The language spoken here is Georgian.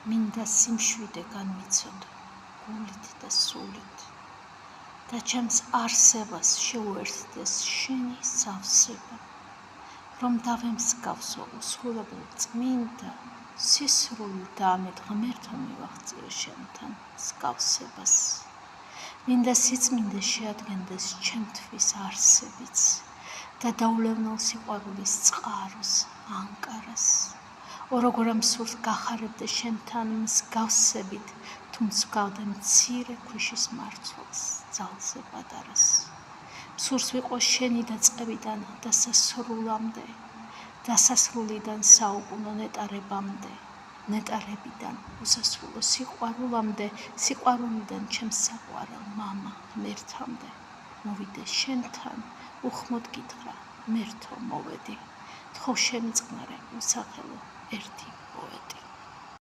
მინდა სიმშვიდე განვიცოდო გულით და სულით და ჩემს არსებას შეუერთდეს შენი სავსება, რომ დავემსგავსო უსრულებელ წმინდა სისრული და ამით ღმერთო მივაღწიო შენთან მსგავსებას. მინდა სიწმინდე შეადგენდეს ჩემთვის არსებიც და დაულევნელ სიყვარულის წყაროს, ანკარას. ოროგორ ამ სურს გახარებდე შენთან მსგავსებით, თუ მსგავდე მცირე ქვიშის მარცვალს, ძალზე პატარას. სურს ვიყო შენი დაწყებიდან დასასრულამდე, დასასრულიდან საუკუნო ნეტარებამდე, ნეტარებიდან უსასრულო სიყვარულამდე, სიყვარულიდან ჩემს საყვარელ მამა ღმერთამდე. მოვიდე შენთან, უხმოდ გითხრა, ღმერთო მოვედი, თხოვ შენი წყნარე უსახელო ერთი